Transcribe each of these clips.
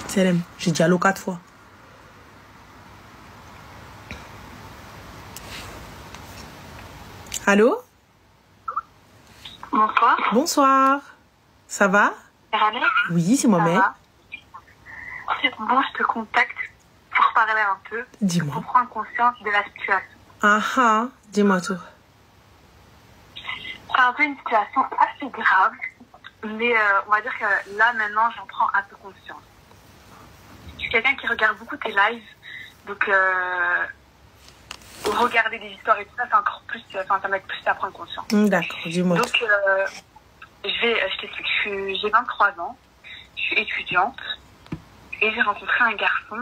Salam. J'ai dit allô 4 fois. Allô? Bonsoir. Bonsoir. Ça va? Oui, c'est moi-même. Bon, je te contacte pour parler un peu. Dis-moi. Pour prendre conscience de la situation. Ah ah, dis-moi tout. C'est un peu une situation assez grave, mais on va dire que là, maintenant, j'en prends un peu conscience. Je suis quelqu'un qui regarde beaucoup tes lives, donc regarder des histoires et tout ça, c'est encore plus, ça m'aide plus à prendre conscience. D'accord, dis-moi donc, tout. je t'explique, j'ai 23 ans, je suis étudiante, et j'ai rencontré un garçon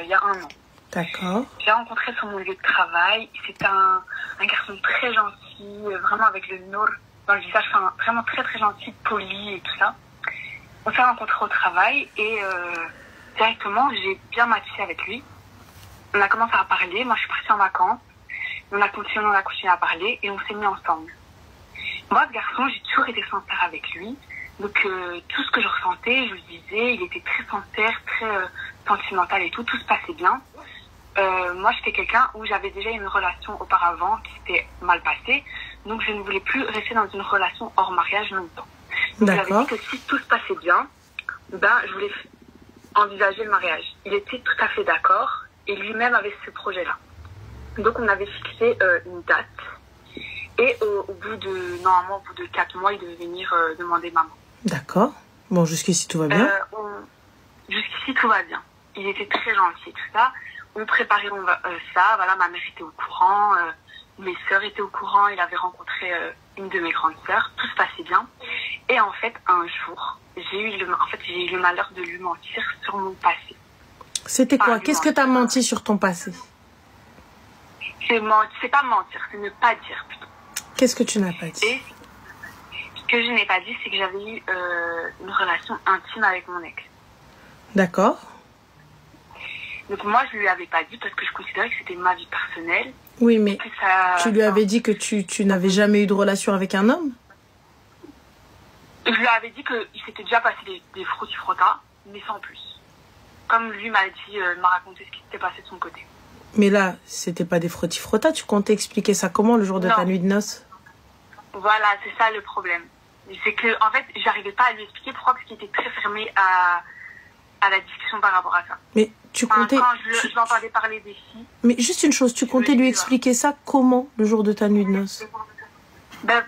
il y a 1 an. D'accord. J'ai rencontré sur mon lieu de travail. C'était un garçon très gentil, vraiment avec le nour dans le visage, enfin, vraiment très très gentil, poli et tout ça. On s'est rencontrés au travail et directement j'ai bien matché avec lui. On a commencé à parler, moi je suis partie en vacances. On a continué à parler et on s'est mis ensemble. Moi ce garçon, j'ai toujours été sincère avec lui. Donc tout ce que je ressentais, je lui disais, il était très sincère, très sentimental et tout se passait bien. Moi j'étais quelqu'un où j'avais déjà une relation auparavant qui s'était mal passée, donc je ne voulais plus rester dans une relation hors mariage longtemps. Donc j'avais dit que si tout se passait bien, je voulais envisager le mariage. Il était tout à fait d'accord et lui-même avait ce projet-là. Donc on avait fixé une date et au bout de 4 mois, il devait venir demander maman. D'accord. Bon, jusqu'ici tout va bien. Jusqu'ici tout va bien. Il était très gentil et tout ça. On préparait ça, voilà, ma mère était au courant, mes sœurs étaient au courant, il avait rencontré une de mes grandes sœurs, tout se passait bien. Et en fait, un jour, j'ai eu le malheur de lui mentir sur mon passé. C'était quoi? Qu'est-ce que tu as menti sur ton passé? C'est pas mentir, c'est ne pas dire plutôt. Qu'est-ce que tu n'as pas dit? Et ce que je n'ai pas dit, c'est que j'avais eu une relation intime avec mon ex. D'accord. Donc moi, je lui avais pas dit parce que je considérais que c'était ma vie personnelle. Oui, mais tu lui avais dit que tu n'avais jamais eu de relation avec un homme? Je lui avais dit qu'il s'était déjà passé des frottis-frottas, mais sans plus. Comme lui m'a raconté ce qui s'était passé de son côté. Mais là, c'était pas des frottis-frottas, tu comptais expliquer ça comment le jour de ta nuit de noces? Voilà, c'est ça le problème. C'est que, en fait, j'arrivais pas à lui expliquer pourquoi, parce qu'il était très fermé à la discussion par rapport à ça. Mais tu comptais... Quand je l'entendais parler des filles... Mais juste une chose, tu comptais lui expliquer ça comment le jour de ta nuit de noces?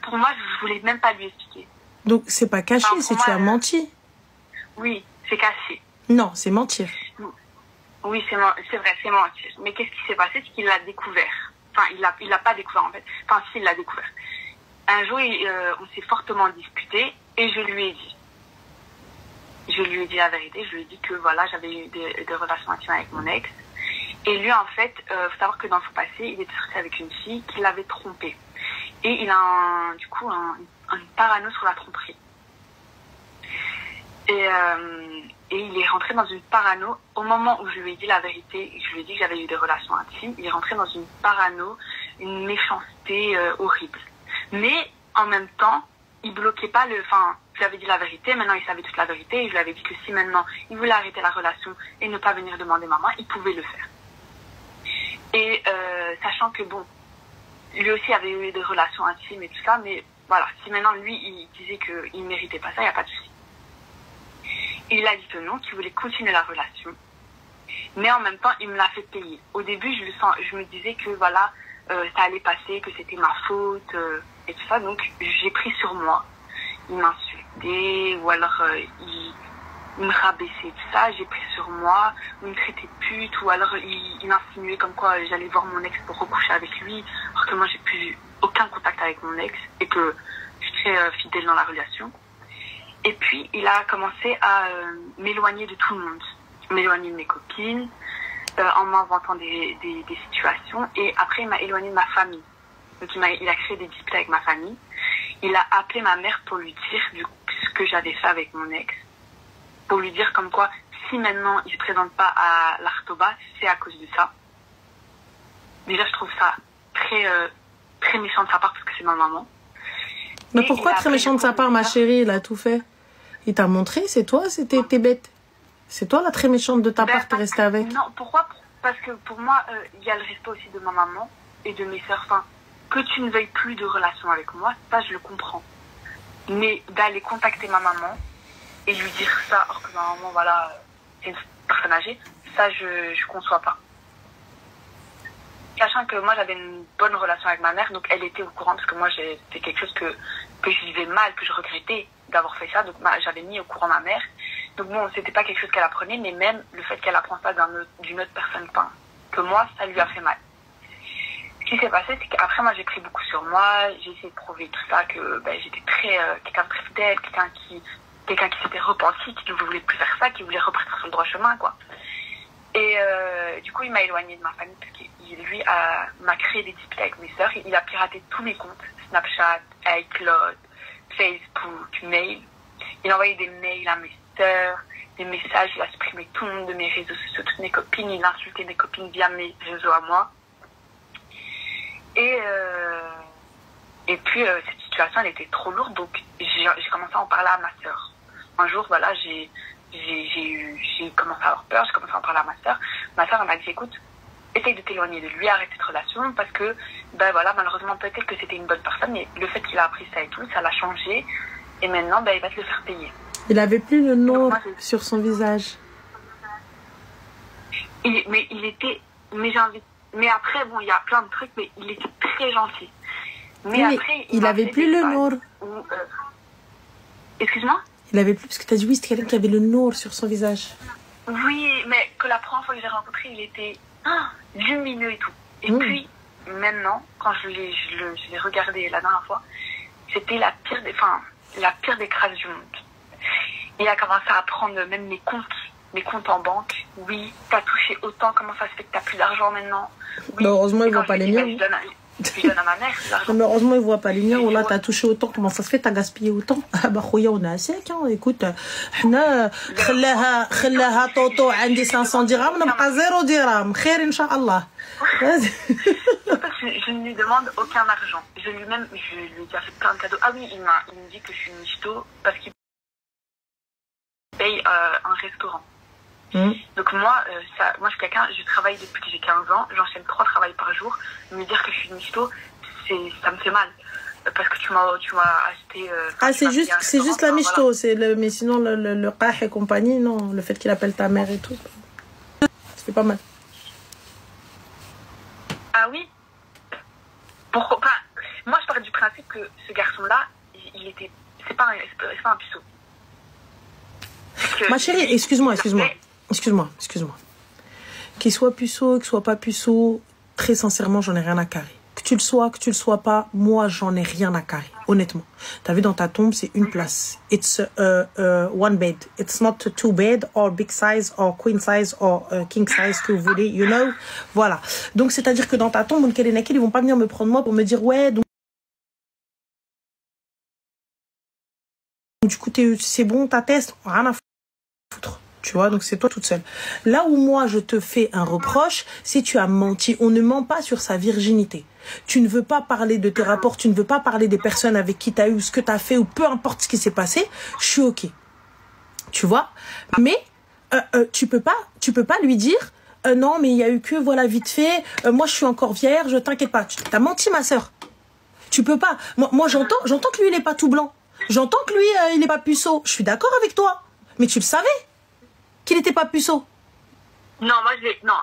Pour moi, je voulais même pas lui expliquer. Donc c'est pas caché, c'est tu as menti. Oui, c'est caché. Non, c'est mentir. Oui, c'est vrai, c'est mentir. Mais qu'est-ce qui s'est passé? C'est qu'il l'a découvert. Enfin, il l'a pas découvert en fait. Enfin, si, il l'a découvert. Un jour, on s'est fortement disputé et je lui ai dit. Je lui ai dit la vérité. Je lui ai dit que voilà, j'avais eu des relations intimes avec mon ex. Et lui, en fait, faut savoir que dans son passé, il était sorti avec une fille qui l'avait trompé. Et il a une parano sur la tromperie. Et il est rentré dans une parano au moment où je lui ai dit la vérité. Je lui ai dit que j'avais eu des relations intimes. Il est rentré dans une parano, une méchanceté horrible. Mais en même temps, il bloquait pas je lui avais dit la vérité, maintenant il savait toute la vérité, et je lui avais dit que si maintenant il voulait arrêter la relation et ne pas venir demander maman, il pouvait le faire. Et sachant que bon, lui aussi avait eu des relations intimes et tout ça, mais voilà, si maintenant lui il disait qu'il méritait pas ça, il n'y a pas de souci. Il a dit que non, qu'il voulait continuer la relation, mais en même temps il me l'a fait payer. Au début je me disais que voilà, ça allait passer, que c'était ma faute et tout ça, donc j'ai pris sur moi. Il m'insultait ou alors il me rabaissait tout ça, j'ai pris sur moi, ou il me traitait de pute, ou alors il insinuait comme quoi j'allais voir mon ex pour recoucher avec lui, alors que moi j'ai plus aucun contact avec mon ex et que je suis très fidèle dans la relation. Et puis il a commencé à m'éloigner de tout le monde, m'éloigner de mes copines, en m'inventant des situations, et après il m'a éloigné de ma famille. Donc il a créé des disputes avec ma famille. Il a appelé ma mère pour lui dire ce que j'avais fait avec mon ex. Pour lui dire comme quoi, si maintenant il ne se présente pas à l'Artoba, c'est à cause de ça. Déjà, je trouve ça très, très méchant de sa part parce que c'est ma maman. Mais pourquoi très méchant de sa part, ma chérie? Il a tout fait. Il t'a montré, c'est toi, t'es bête. C'est toi la très méchante de ta part, t'es restée avec. Non, pourquoi? Parce que pour moi, il y a le respect aussi de ma maman et de mes sœurs. Enfin, que tu ne veuilles plus de relation avec moi, ça je le comprends. Mais d'aller contacter ma maman et lui dire ça, alors que ma maman, voilà, c'est une personne âgée, ça je conçois pas. Sachant que moi j'avais une bonne relation avec ma mère, donc elle était au courant, parce que moi c'était quelque chose que je vivais mal, que je regrettais d'avoir fait ça, donc j'avais mis au courant ma mère. Donc bon, c'était pas quelque chose qu'elle apprenait, mais même le fait qu'elle apprend ça d'une autre personne, enfin, que moi, ça lui a fait mal. Ce qui s'est passé, c'est qu'après moi j'ai pris beaucoup sur moi, j'ai essayé de prouver tout ça, que j'étais quelqu'un de très fidèle, quelqu'un qui s'était repenti, qui ne voulait plus faire ça, qui voulait repartir sur le droit chemin, quoi. Et du coup, il m'a éloigné de ma famille parce qu'il, lui, m'a créé des disputes avec mes sœurs. Il a piraté tous mes comptes, Snapchat, iCloud, Facebook, mail. Il a envoyé des mails à mes sœurs, des messages, il a supprimé tout le monde de mes réseaux sociaux, toutes mes copines, il a insulté mes copines via mes réseaux à moi. Et puis, cette situation, elle était trop lourde, donc j'ai commencé à en parler à ma sœur. Un jour, voilà, j'ai commencé à avoir peur, j'ai commencé à en parler à ma sœur. Ma sœur, elle m'a dit, écoute, essaye de t'éloigner de lui, arrête cette relation, parce que, voilà, malheureusement, peut-être que c'était une bonne personne, mais le fait qu'il a appris ça et tout, ça l'a changé, et maintenant, il va te le faire payer. Il avait plus le nour sur son visage. Mais après, bon, il y a plein de trucs, mais il était très gentil. Mais oui, après, il avait plus le nour. Excuse-moi? Il avait plus, parce que tu as dit oui, c'était quelqu'un qui avait le nour sur son visage. Oui, mais que la première fois que j'ai rencontré, il était lumineux et tout. Et puis, maintenant, quand je l'ai regardé la dernière fois, c'était la pire des crasses du monde. Il a commencé à prendre même mes comptes en banque. Oui, t'as touché autant, comment ça se fait que t'as plus d'argent maintenant? Oui. Mais heureusement, il voit pas les miens. Je donne à ma mère. Mais heureusement, il voit pas les miens. Oh là, t'as touché autant, comment ça se fait, t'as gaspillé autant? Ah bah, khoya, on est à sec, hein. Écoute, خلاها طوطو عندي 500 dirhams, نبقى 0 dirham. خير, Inch'Allah. Je ne lui demande aucun argent. Je lui ai déjà fait plein de cadeaux. Ah oui, il me dit que je suis une michto parce qu'il paye un restaurant. Donc moi, je suis quelqu'un, je travaille depuis que j'ai 15 ans, j'enchaîne 3 travails par jour. Me dire que je suis une michto, ça me fait mal. Parce que tu m'as acheté... c'est juste la michto, voilà. Mais sinon le qah et compagnie, non, le fait qu'il appelle ta mère et tout, ça fait pas mal. Ah oui? Pourquoi pas? Moi je pars du principe que ce garçon-là, c'est pas un puceau. Ma chérie, excuse-moi. Qu'il soit puceau, qu'il soit pas puceau, très sincèrement, j'en ai rien à carrer. Que tu le sois pas, moi, j'en ai rien à carrer, honnêtement. T'as vu, dans ta tombe, c'est une place. It's one bed. It's not 2 bed, or big size, or queen size, or king size, que vous voulez, you know. Voilà. Donc, c'est-à-dire que dans ta tombe, ils vont pas venir me prendre moi pour me dire, ouais, donc, du coup, c'est bon, ta test, rien à foutre. Tu vois, donc c'est toi toute seule. Là où moi, je te fais un reproche, si tu as menti, on ne ment pas sur sa virginité. Tu ne veux pas parler de tes rapports, tu ne veux pas parler des personnes avec qui tu as eu, ce que tu as fait, ou peu importe ce qui s'est passé, je suis OK. Tu vois? Mais tu peux pas lui dire, non, mais il y a eu que, voilà, vite fait, moi, je suis encore vierge, t'inquiète pas. Tu as menti, ma sœur. Tu peux pas. Moi j'entends que lui, il est pas tout blanc. J'entends que lui, il est pas puceau. Je suis d'accord avec toi. Mais tu le savais qu'il n'était pas puceau. Non,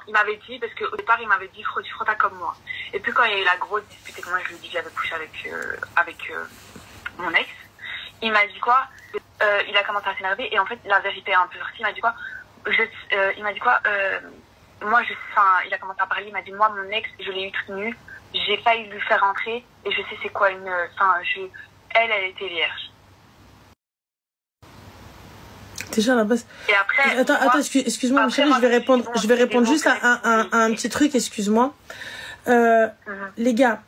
il m'avait dit, parce qu'au départ, il m'avait dit, tu frottes comme moi. Et puis quand il y a eu la grosse dispute et que moi, je lui ai dit que j'avais couché avec mon ex, il m'a dit quoi? Il a commencé à s'énerver, et en fait, la vérité est un peu sortie. Il m'a dit quoi? Il a commencé à parler, il m'a dit, moi, mon ex, je l'ai eu toute nue, j'ai failli lui faire rentrer, et je sais c'est quoi elle était vierge. Déjà à la base. Et après, attends, excuse-moi, chérie, je vais répondre juste à un petit truc, excuse-moi. Les gars,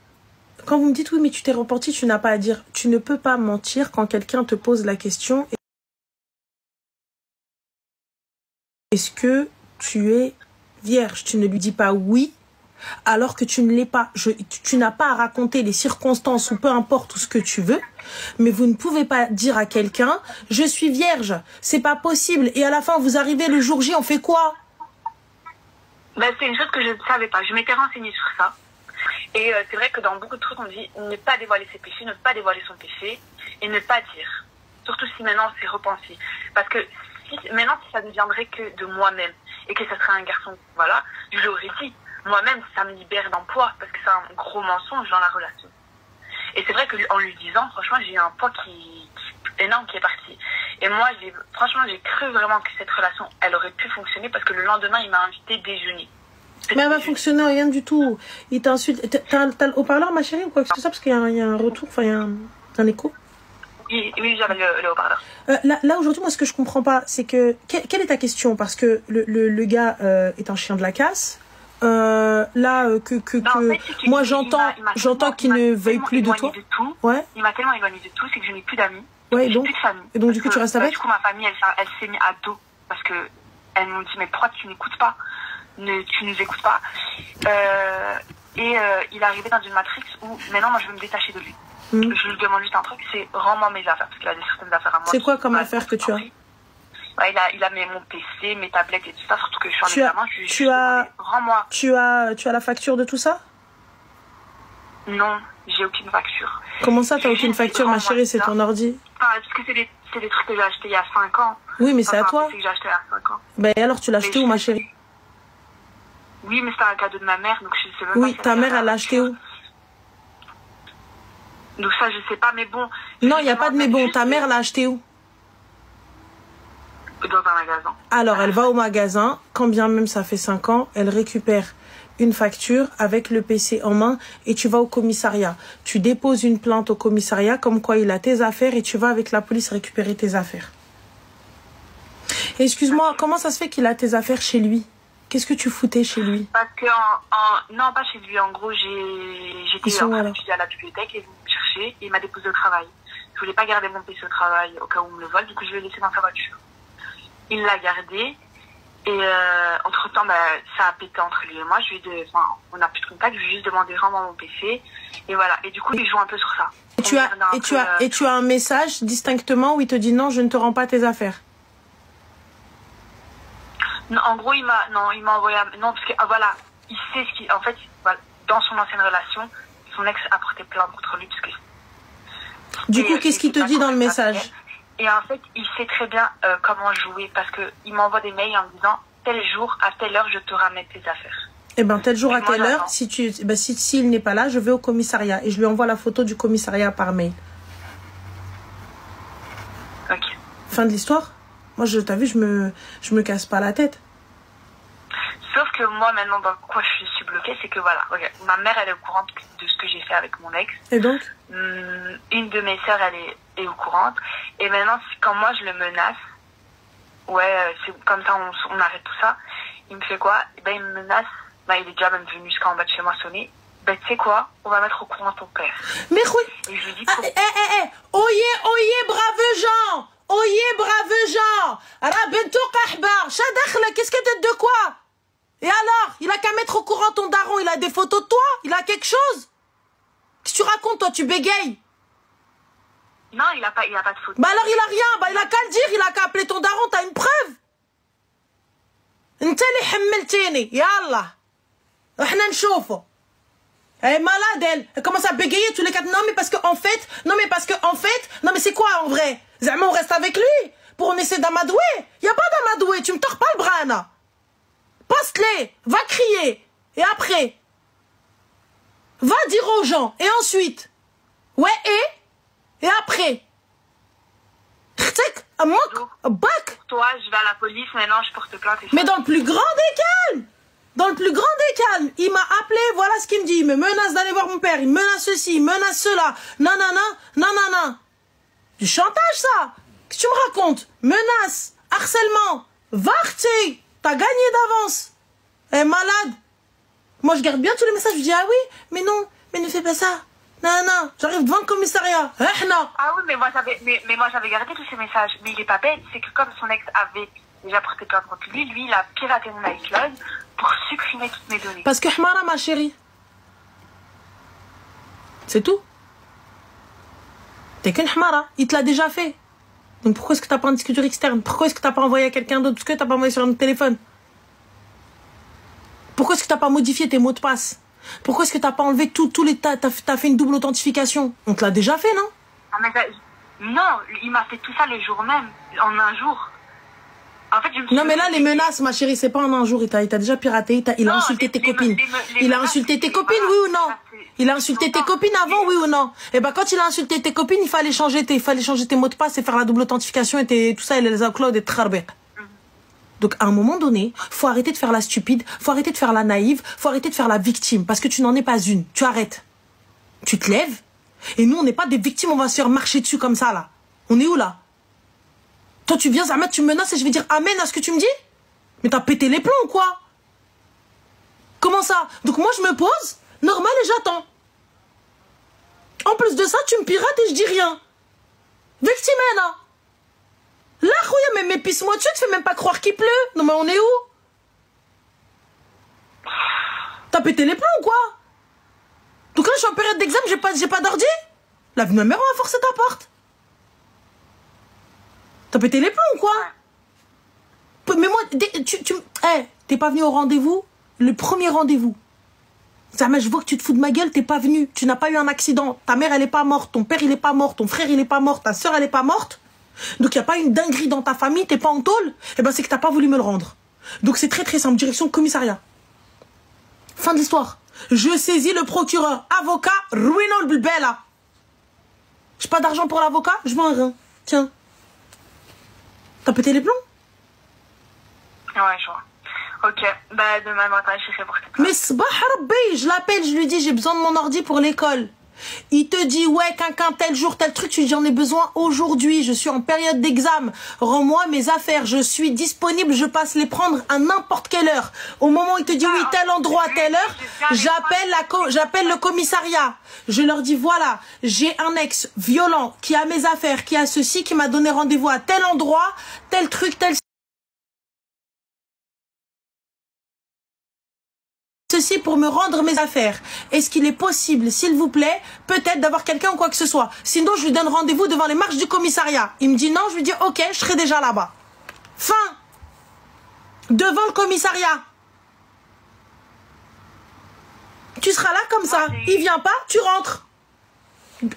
quand vous me dites oui, mais tu t'es repenti, tu n'as pas à dire. Tu ne peux pas mentir quand quelqu'un te pose la question. Est-ce que tu es vierge? Tu ne lui dis pas oui, alors que tu ne l'es pas. Tu n'as pas à raconter les circonstances ou peu importe tout ce que tu veux, mais vous ne pouvez pas dire à quelqu'un « je suis vierge », c'est pas possible. Et à la fin, vous arrivez le jour J, on fait quoi? Ben, c'est une chose que je ne savais pas. Je m'étais renseignée sur ça. Et c'est vrai que dans beaucoup de trucs, on dit ne pas dévoiler ses péchés, ne pas dévoiler son péché et ne pas dire. Surtout si maintenant c'est repenti. Parce que maintenant, si ça ne viendrait que de moi-même et que ça serait un garçon, voilà, je l'aurais dit. Moi-même, ça me libère d'un poids parce que c'est un gros mensonge dans la relation. Et c'est vrai qu'en lui disant, franchement, j'ai eu un poids énorme qui est parti. Et moi, franchement, j'ai cru vraiment que cette relation, elle aurait pu fonctionner parce que le lendemain, il m'a invité déjeuner. Mais elle va fonctionner rien du tout. Il t'insulte. T'as le haut-parleur, ma chérie, ou quoi que ce soit, parce qu'il y a un retour, enfin, il y a un écho. Oui, j'avais le haut-parleur. Là aujourd'hui, moi, ce que je comprends pas, c'est que... Quelle est ta question? Parce que le gars est un chien de la casse. En fait, moi, j'entends qu'il ne veuille plus de toi. Ouais. Il m'a tellement éloigné de tout, c'est que je n'ai plus d'amis. Ouais, j'ai plus de famille. Et donc, du coup, tu restes avec? Du coup, ma famille, elle s'est mise à dos. Parce que elles m'ont dit, mais pourquoi tu n'écoutes pas? Tu nous écoutes pas. Il est arrivé dans une matrix où maintenant, moi, je veux me détacher de lui. Je lui demande juste un truc, c'est rends-moi mes affaires, parce qu'il a certaines affaires à moi. C'est quoi comme affaire que tu as? Ouais, il a mon PC, mes tablettes et tout ça, surtout que je suis en examen. Rends-moi. Tu as la facture de tout ça? Non, j'ai aucune facture. Comment ça, t'as aucune facture, ma chérie? C'est ton ordi? Parce que c'est des trucs que j'ai achetés il y a 5 ans. Oui, mais c'est à toi. C'est que j'ai acheté il y a 5 ans. Ben alors, tu l'as acheté où, ma chérie? Oui, mais c'était un cadeau de ma mère, donc je sais même pas. Oui, ta mère, elle l'a acheté où? Donc ça, je sais pas, mais bon. Non, il n'y a pas de mais bon. Ta mère l'a acheté où? Dans un magasin. Alors, elle va au magasin, quand bien même ça fait 5 ans, elle récupère une facture avec le PC en main et tu vas au commissariat. Tu déposes une plainte au commissariat comme quoi il a tes affaires et tu vas avec la police récupérer tes affaires. Excuse-moi, comment ça se fait qu'il a tes affaires chez lui? Qu'est-ce que tu foutais chez lui? Parce que, non, pas chez lui. En gros, j'étais en train d'étudier à la bibliothèque et il me cherchait et il m'a déposé au travail. Je voulais pas garder mon PC au travail au cas où on me le vole, du coup je l'ai laissé dans sa voiture. Il l'a gardé et entre-temps, ça a pété entre lui et moi. On n'a plus de contact, je lui ai juste demandé rends-moi mon PC et voilà. Et du coup, il joue un peu sur ça. Et tu as un message distinctement où il te dit non, je ne te rends pas tes affaires. Non, en gros, il m'a envoyé non, parce que voilà, il sait ce qui, en fait, voilà, dans son ancienne relation, son ex a porté plainte contre lui parce que. Du coup, qu'est-ce qu'il te dit dans le message? Et en fait, il sait très bien comment jouer parce que il m'envoie des mails en me disant tel jour à telle heure je te ramène tes affaires. Eh ben tel jour à telle heure, s'il n'est pas là, je vais au commissariat et je lui envoie la photo du commissariat par mail. Ok. Fin de l'histoire. Moi, t'as vu, je me casse pas la tête. Sauf que moi, maintenant, dans quoi je suis bloquée, c'est que voilà, okay, ma mère, elle est au courant de ce que j'ai fait avec mon ex. Et donc une de mes sœurs, elle est au courant. Et maintenant, quand moi, je le menace, c'est comme ça, on arrête tout ça. Il me fait quoi? Il me menace. Il est déjà même venu jusqu'en bas de chez moi sonner. Tu sais quoi? On va mettre au courant ton père. Mais oui. Et je lui dis... Oyez, brave gens! Oyez, brave gens! Qu'est-ce que t'es de quoi? Et alors? Il a qu'à mettre au courant ton daron, il a des photos de toi? Il a quelque chose? Qu'est-ce que tu racontes, toi? Tu bégayes? Non, il a pas de photo. Alors il a rien, il a qu'à le dire, il a qu'à appeler ton daron, t'as une preuve? انت اللي حملتيني يلا احنا نشوفه. Elle est malade, elle commence à bégayer tous les quatre. Non mais parce que en fait, non mais c'est quoi en vrai? Zama, on reste avec lui pour on essaie d'amadouer. Y a pas d'amadouer, tu me tords pas le bras, Anna. Passe-les, va crier. Et après, va dire aux gens. Et ensuite, et après, toi, je vais à la police, maintenant je porte plainte. Mais dans le plus grand des calmes. Dans le plus grand des calmes, il m'a appelé, voilà ce qu'il me dit. Il me menace d'aller voir mon père, il me menace ceci, il me menace cela. Non. Du chantage, ça. Qu'est-ce que tu me racontes? Menace, harcèlement, varti. T'as gagné d'avance. Elle est malade. Moi, je garde bien tous les messages. Je dis, ah oui, mais non, mais ne fais pas ça. Non, j'arrive devant le commissariat. Ah oui, mais moi, j'avais gardé tous ces messages. Mais il est pas bête, c'est que comme son ex avait déjà porté plainte contre lui, il a piraté mon iCloud pour supprimer toutes mes données. Parce que Hmara, ma chérie. C'est tout. T'es qu'une Hmara. Il te l'a déjà fait. Donc pourquoi est-ce que t'as pas un disque dur externe? Pourquoi est-ce que t'as pas envoyé à quelqu'un d'autre? Pourquoi t'as pas envoyé sur un autre téléphone? Pourquoi est-ce que t'as pas modifié tes mots de passe? Pourquoi est-ce que t'as pas enlevé tous les... T'as fait une double authentification? On te l'a déjà fait, non? Ah, mais non, il m'a fait tout ça le jour même, en un jour. En fait, non, mais là, les menaces, ma chérie, c'est pas en un jour. Il t'a déjà piraté, il a insulté tes copines. Il a insulté tes copines, oui ou non? Il a insulté tes copines avant, oui ou non? Et ben, quand il a insulté tes copines, il fallait changer tes mots de passe et faire la double authentification et tout ça, et les uploads et trarbeq. Donc, à un moment donné, faut arrêter de faire la stupide, faut arrêter de faire la naïve, faut arrêter de faire la victime, parce que tu n'en es pas une. Tu arrêtes. Tu te lèves, et nous, on n'est pas des victimes, on va se faire marcher dessus comme ça, là. On est où, là? Toi, tu viens, Zahmet, tu me menaces et je vais dire amen à ce que tu me dis? Mais t'as pété les plombs ou quoi? Comment ça? Donc moi, je me pose, normal, et j'attends. En plus de ça, tu me pirates et je dis rien. Victime, là. Là, Khouya, mais pisse-moi dessus, tu fais même pas croire qu'il pleut. Non, mais on est où? T'as pété les plombs ou quoi? Donc là, je suis en période d'examen, j'ai pas d'ordi? La vie de ma mère, on va forcer ta porte. T'as pété les plombs ou quoi? Mais moi, t'es pas venu au rendez-vous? Le premier rendez-vous. Zama, je vois que tu te fous de ma gueule, t'es pas venu. Tu n'as pas eu un accident. Ta mère, elle est pas morte. Ton père, il est pas mort. Ton frère, il est pas mort. Ta soeur, elle est pas morte. Donc, il n'y a pas une dinguerie dans ta famille. T'es pas en tôle. Eh ben, c'est que t'as pas voulu me le rendre. Donc, c'est très, très simple. Direction commissariat. Fin de l'histoire. Je saisis le procureur. Avocat, Ruino Bella. J'ai pas d'argent pour l'avocat. Je vends un rein. Tiens. T'as pété les plombs? Ouais, je vois. Ok, bah demain matin, je serai pour te. Mais Sbah Rabbi, je l'appelle, je lui dis j'ai besoin de mon ordi pour l'école. Il te dit ouais, quelqu'un tel jour, tel truc, tu dis j'en ai besoin aujourd'hui, je suis en période d'examen, rends-moi mes affaires, je suis disponible, je passe les prendre à n'importe quelle heure. Au moment où il te dit oui, tel endroit, telle heure, j'appelle le commissariat. Je leur dis voilà, j'ai un ex violent qui a mes affaires, qui a ceci, qui m'a donné rendez-vous à tel endroit, tel truc, tel ceci pour me rendre mes affaires. Est-ce qu'il est possible, s'il vous plaît, peut-être d'avoir quelqu'un ou quoi que ce soit? Sinon, je lui donne rendez-vous devant les marches du commissariat. Il me dit non, je lui dis ok, je serai déjà là-bas. Fin. Devant le commissariat. Tu seras là comme ça. Il vient pas, tu rentres.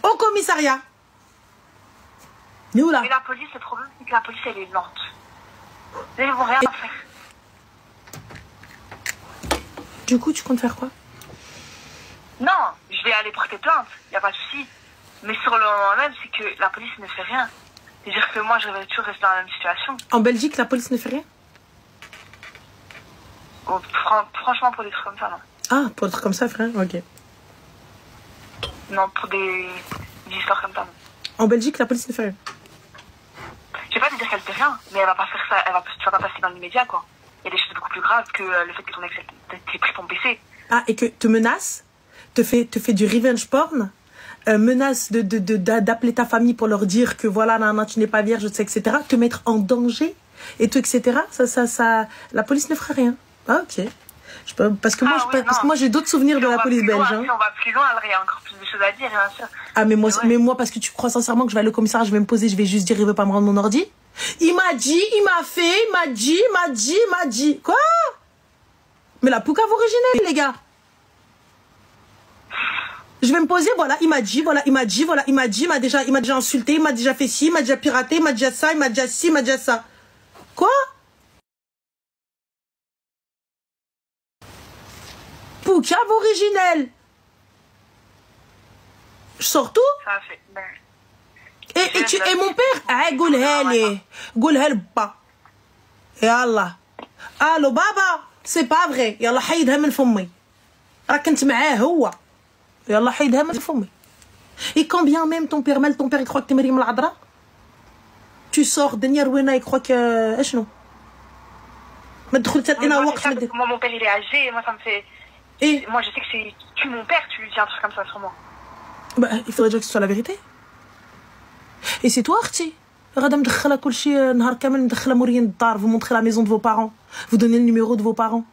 Au commissariat. Mais où là? Mais la police, le problème, c'est que la police, elle est lente. Ils vont rien faire. Du coup, tu comptes faire quoi? Non, je vais aller porter plainte, il n'y a pas de souci. Mais sur le moment même, c'est que la police ne fait rien. C'est-à-dire que moi, je vais toujours rester dans la même situation. En Belgique, la police ne fait rien? Oh, franchement, pour des trucs comme ça, non. Ah, pour des trucs comme ça, frère, ok. Non, pour des histoires comme ça, non. En Belgique, la police ne fait rien? Je vais pas te dire qu'elle fait rien, mais elle va pas faire ça, tu vas pas passer dans l'immédiat, quoi. Il y a des choses beaucoup plus graves que le fait que ton ex t'ait pris ton PC. Ah, et que te menace, te fait du revenge porn, menace d'appeler ta famille pour leur dire que voilà, non, tu n'es pas vierge, etc. Te mettre en danger, et tout, etc. Ça, la police ne fera rien. Ah, ok. Parce que moi, j'ai d'autres souvenirs de la police belge. Si on va plus loin, il y a encore plus de choses à dire, bien sûr. Ah, mais moi, parce que tu crois sincèrement que je vais aller au commissariat, je vais me poser, je vais juste dire, il veut pas me rendre mon ordi? Il m'a dit, il m'a fait, il m'a dit. Quoi? Mais la poucave originelle, les gars. Je vais me poser, voilà, il m'a dit, il m'a déjà insulté, il m'a déjà fait ci, il m'a déjà piraté, il m'a déjà ça, il m'a déjà ci, il m'a déjà ça. Quoi? Poucave originelle. Je sors tout? Ça fait... Et mon père, قولها لبا. يلا. الو بابا, c'est pas vrai. يلا حيدها من فمي. راك كنت معاه هو. يلا حيدها من فمي. Et quand bien même ton père il croit que t'es Maryam العذراء. Tu sors de Nierwena, il croit que اشنو. ما دخلت انا وقت moi mon père il est âgé, moi ça me fait et moi je sais que c'est tu mon père, tu lui dis un truc comme ça sur moi. Bah, il faudrait déjà que ce soit la vérité. Et c'est toi, Arti. غادا مدخله كل شيء نهار كامل مدخله موريين الدار, vous montrez la maison de vos parents, vous donnez le numéro de vos parents.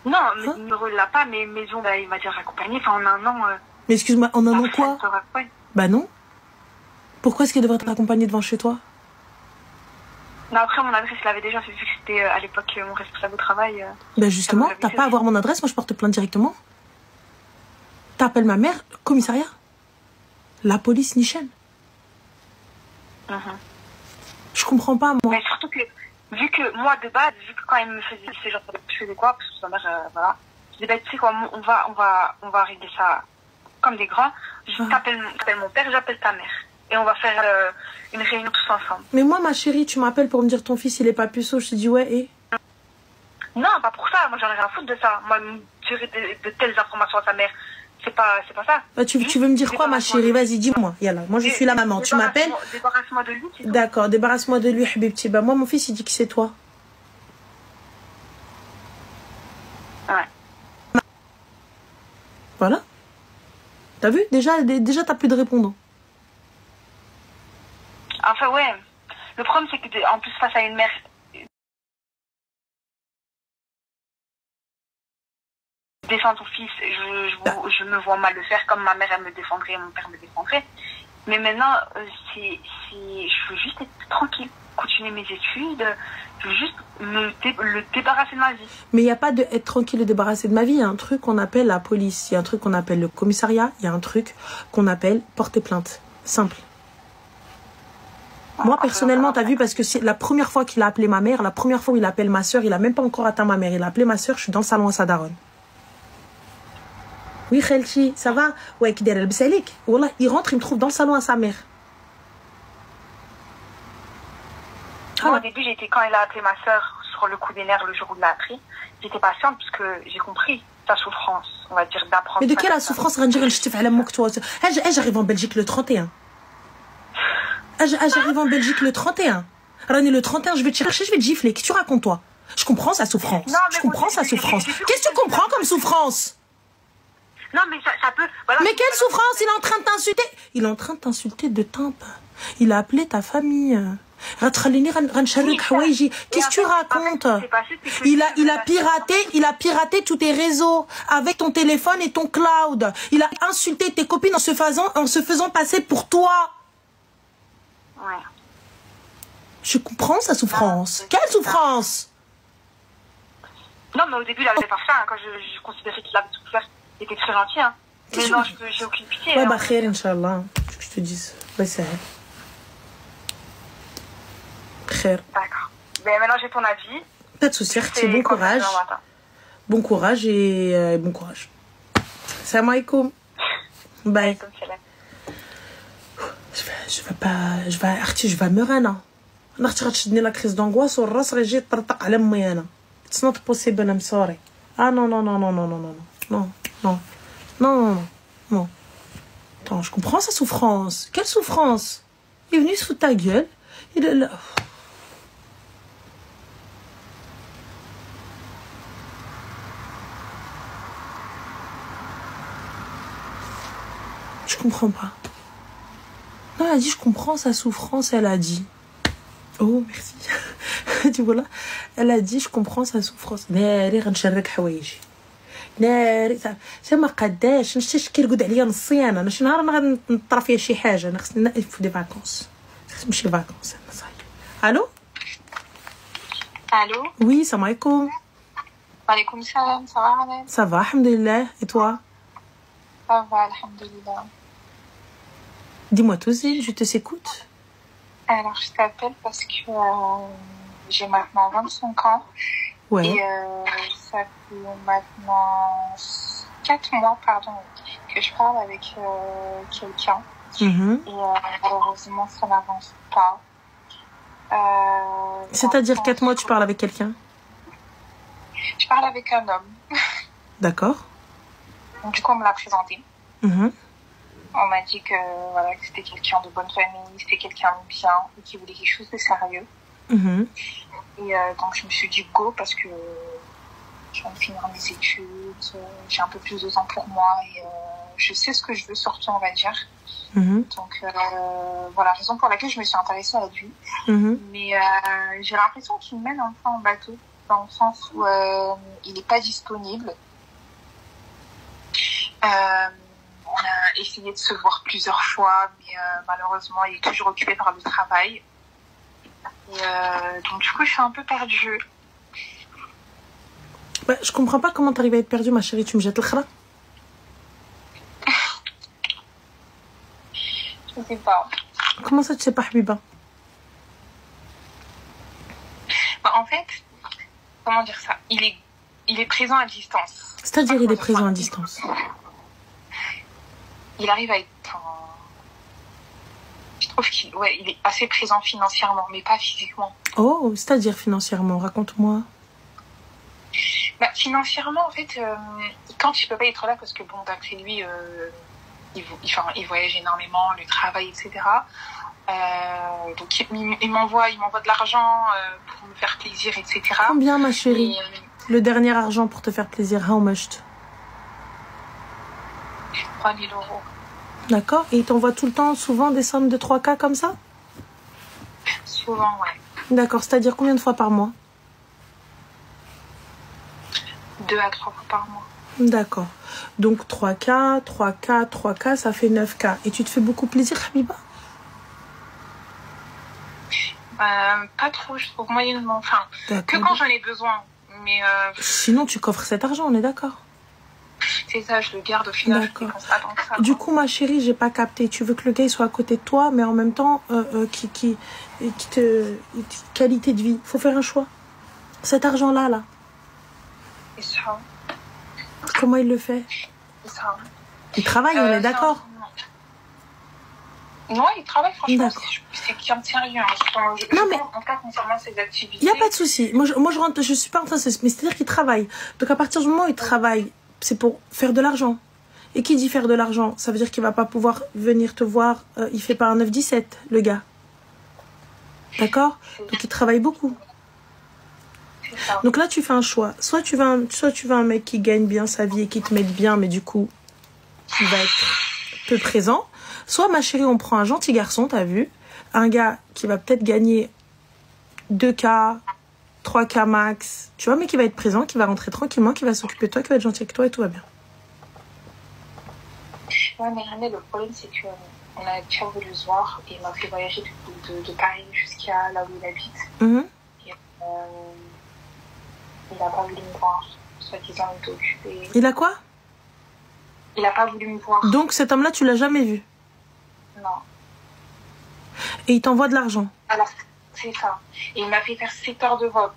Non, le numéro, il l'a pas, mais maison, bah, il m'a déjà accompagné. Enfin, en un an. Mais excuse-moi, en un an quoi? Bah non. Pourquoi est-ce qu'il devrait être accompagné devant chez toi? Non, après, mon adresse, il l'avait déjà fait, vu que c'était à l'époque mon responsable au travail. Ben justement, t'as pas à avoir mon adresse, moi je porte plainte directement. T'appelles ma mère, commissariat. La police, ni chaîne. Je comprends pas, moi. Mais surtout que, vu que moi, de base, vu que quand il me faisait ces genres de... Je faisais quoi? Parce que sa mère, voilà. Je disais, bah, tu sais quoi, on va régler ça comme des grands. Je t'appelle mon père, j'appelle ta mère. Et on va faire une réunion tous ensemble. Mais moi, ma chérie, tu m'appelles pour me dire ton fils, il est pas puceau. Je te dis, ouais, et? Non, pas pour ça. Moi, j'en ai rien à foutre de ça. Moi, me tirer de telles informations à sa mère, c'est pas ça. Bah, tu veux me dire quoi, ma chérie? Vas-y, dis-moi. Yallah, moi, je suis la maman. Tu m'appelles? Débarrasse-moi de lui, c'est tout. D'accord, débarrasse-moi de lui, Habibti. Bah, moi, mon fils, il dit que c'est toi. Ouais. Voilà. T'as vu? Déjà, t'as plus de répondants. Enfin, ouais. Le problème, c'est que, en plus, face à une mère... Défendre ton fils, je me vois mal le faire, comme ma mère, elle me défendrait, mon père me défendrait. Mais maintenant, je veux juste être tranquille, continuer mes études, je veux juste le débarrasser de ma vie. Mais il n'y a pas de être tranquille, le débarrasser de ma vie. Il y a un truc qu'on appelle la police, il y a un truc qu'on appelle le commissariat, il y a un truc qu'on appelle porter plainte. Simple. Moi, personnellement, t'as vu, parce que c'est la première fois qu'il a appelé ma mère, la première fois où il appelle ma soeur, il a même pas encore atteint ma mère, il a appelé ma soeur, je suis dans le salon à Sadaron. Oui, Khelchi, ça va? Ouais, qui derrière le bsalik. Wallah, il rentre, il me trouve dans le salon à sa mère. Moi, au début, quand il a appelé ma soeur sur le coup des nerfs le jour où il l'a appris, j'étais patiente parce que j'ai compris sa souffrance, on va dire, d'apprendre. Mais de quelle la souffrance? J'arrive en Belgique le 31. J'arrive en Belgique le 31. Rani, le 31, je vais te chercher, je vais te gifler. Qu'est-ce que tu racontes, toi? Je comprends sa souffrance. Non, je comprends sa souffrance. Qu'est-ce que tu comprends comme souffrance? Non, mais ça peut... Voilà, mais quelle souffrance? Il est en train de t'insulter. Il est en train de t'insulter de tempe. Il a appelé ta famille. Qu'est-ce que tu racontes? Il a piraté tous tes réseaux avec ton téléphone et ton cloud. Il a insulté tes copines en se faisant passer pour toi. Ouais. Je comprends sa souffrance. Quelle souffrance? Non, mais au début, il avait pas fait. Hein, quand je considérais qu'il avait tout fait, il était très gentil. Hein. Mais non, j'ai aucune pitié. Ouais, bah, khair, Inch'Allah. Tu veux que je te dise? Ouais, c'est vrai. Khair. D'accord. Mais maintenant, j'ai ton avis. Pas de souci, bon courage. Bon courage et bon courage. Salam alaikum. Bye. Je vais me rendre. Je la crise d'angoisse au ras j'ai tartaq ala moyana. It's not possible, I'm sorry. Ah non. Non. Attends, je comprends sa souffrance. Quelle souffrance? Il est venu se foutre ta gueule. Il est là. Je comprends pas. Non, elle a dit, je comprends sa souffrance, elle a dit. Oh, merci. Tu vois là? Elle a dit, je comprends sa souffrance. ناري غنشرك حوايجي. ناري ما قداش نشتي كيرقد عليا نصيان انا شي نهار غنطرا فيها شي حاجه انا خصني نقف دي فاكونس. خصني نمشي فاكونس انا صاي. الو؟ الو؟ Oui, salam alaikum. Alaikum salam, ça va Ahmed? Ça va, alhamdoulilah. Et toi? Ça va, alhamdoulilah. Dis-moi tout, je te s'écoute. Alors, je t'appelle parce que j'ai maintenant 25 ans. Ouais. Et ça fait maintenant 4 mois, que je parle avec quelqu'un. Et malheureusement, ça n'avance pas. C'est-à-dire 4 mois, tu parles avec quelqu'un? Je parle avec un homme. D'accord. Du coup, on me l'a présenté. On m'a dit que c'était quelqu'un de bonne famille, c'était quelqu'un de bien et qui voulait quelque chose de sérieux. Et donc je me suis dit go parce que je viens de finir mes études, j'ai un peu plus de temps pour moi et je sais ce que je veux surtout, on va dire. Donc voilà, raison pour laquelle je me suis intéressée à lui. Mais j'ai l'impression qu'il mène un peu en bateau. dans le sens où il n'est pas disponible. On a essayé de se voir plusieurs fois, mais malheureusement, il est toujours occupé par le travail. Et, donc, du coup, je suis un peu perdue. Bah, je comprends pas comment t'arrives à être perdue, ma chérie. Tu me jettes le khara? Je sais pas. Comment ça, tu sais pas, Habiba? Bah, en fait, comment dire ça? Il est présent à distance. C'est-à-dire, il est présent à distance. Il arrive à être... Je trouve qu'il il est assez présent financièrement, mais pas physiquement. Oh, c'est-à-dire financièrement, raconte-moi. Bah, financièrement, en fait, quand il peut pas être là, parce que bon, d'après lui, il voyage énormément, le travail, etc. Donc il m'envoie de l'argent pour me faire plaisir, etc. Combien, ma chérie? Le dernier argent pour te faire plaisir, how much? 3 000 euros. D'accord. Et il t'envoie tout le temps, souvent, des sommes de 3K comme ça? Souvent, ouais. D'accord. C'est-à-dire combien de fois par mois? 2 à 3 fois par mois. D'accord. Donc 3K, 3K, 3K, ça fait 9K. Et tu te fais beaucoup plaisir, Habiba? Pas trop, je trouve, moyennement. Enfin, que quand j'en ai besoin. Mais sinon, tu coffres cet argent, on est d'accord? C'est ça, je le garde au final. D'accord. Je dépense pas tant que ça, du coup, ma chérie, j'ai pas capté. Tu veux que le gars il soit à côté de toi, mais en même temps, qui te qualité de vie. Faut faire un choix. Cet argent-là, là. C'est ça. Comment il le fait? C'est ça. Il travaille, on est d'accord? Non, il travaille, franchement. C'est qu'il en tient rien. Non, mais en tout cas, concernant ses activités. Il n'y a pas de souci. Moi, je suis pas en train de... Mais c'est-à-dire qu'il travaille. Donc, à partir du moment où il travaille, c'est pour faire de l'argent. Et qui dit faire de l'argent? Ça veut dire qu'il va pas pouvoir venir te voir. Il fait pas un 9-17, le gars. D'accord? Donc, il travaille beaucoup. Donc là, tu fais un choix. Soit tu veux un mec qui gagne bien sa vie et qui te mette bien, mais du coup, qui va être peu présent. Soit, ma chérie, on prend un gentil garçon, t'as vu? Un gars qui va peut-être gagner 2K, 3K max. Tu vois, mais qui va être présent, qui va rentrer tranquillement, qui va s'occuper de toi, qui va être gentil avec toi et tout va bien. Ouais, mais René, le problème, c'est que on a déjà voulu se voir et il m'a fait voyager de Paris jusqu'à là où il habite. Et, il n'a pas voulu me voir. Soi-disant, il était occupé. Il a quoi? Il n'a pas voulu me voir. Donc cet homme-là, tu l'as jamais vu? Non. Et il t'envoie de l'argent? Alors, c'est ça. Et il m'a fait faire 7 heures de vol.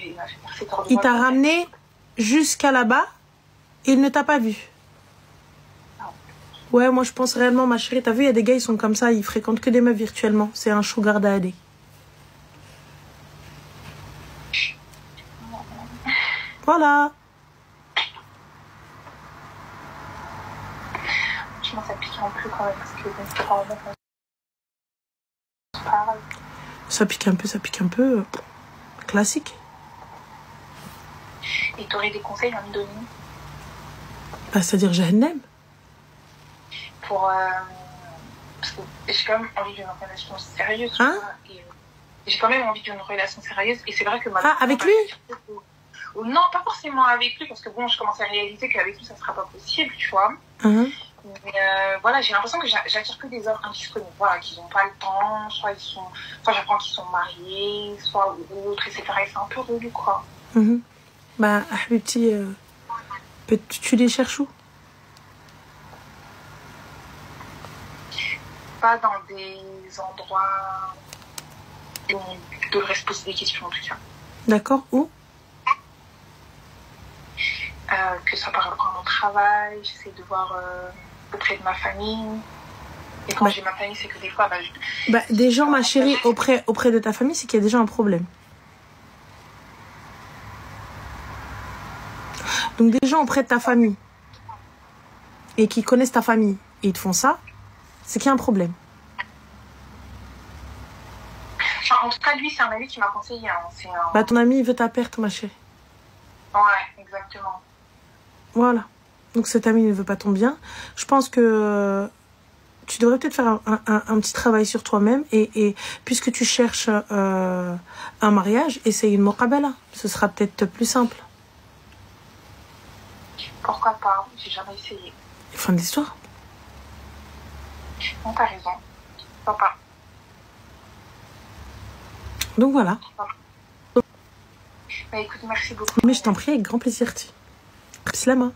Il m'a fait faire 7 heures de vol. Il t'a ramené jusqu'à là-bas et il ne t'a pas vu? Non. Ouais, moi je pense réellement, ma chérie, t'as vu, il y a des gars, ils sont comme ça, ils fréquentent que des meufs virtuellement. C'est un sugar daddy. Voilà. Franchement, ça pique un peu quand même parce que c'est pas pareil. Ça pique un peu. Classique. Et t'aurais des conseils à me donner? Bah, c'est-à-dire Jahannam. Pour. Parce que j'ai quand même envie d'une relation sérieuse. Hein? J'ai quand même envie d'une relation sérieuse. Et c'est vrai que Ah, avec lui? Non, pas forcément avec lui, parce que bon, je commence à réaliser qu'avec lui, ça sera pas possible, tu vois. Mais voilà, j'ai l'impression que j'attire que des hommes indisponibles, voilà, qui n'ont pas le temps, soit j'apprends qu'ils sont mariés, soit autre, etc. Et c'est un peu relou, quoi. Bah, Habibti, tu les cherches où? Pas dans des endroits où on devrait se poser des questions, en tout cas. D'accord, où? Que ça par rapport à mon travail, j'essaie de voir auprès de ma famille. Et quand j'ai ma famille, c'est que des fois... des gens, ma chérie, auprès de ta famille, c'est qu'il y a déjà un problème. Donc des gens auprès de ta famille et qui connaissent ta famille et ils te font ça, c'est qu'il y a un problème. En tout cas, lui, c'est un ami qui m'a conseillé. Hein. Ton ami, il veut ta perte, ma chérie. Ouais, exactement. Voilà. Donc cet ami ne veut pas ton bien. Je pense que tu devrais peut-être faire un petit travail sur toi-même et puisque tu cherches un mariage, essaye une muqabala. Ce sera peut-être plus simple. Pourquoi pas? J'ai jamais essayé. Fin de l'histoire. Non, t'as raison. Pourquoi pas? Donc voilà. Mais écoute, merci beaucoup. Mais je t'en prie, avec grand plaisir. Slama.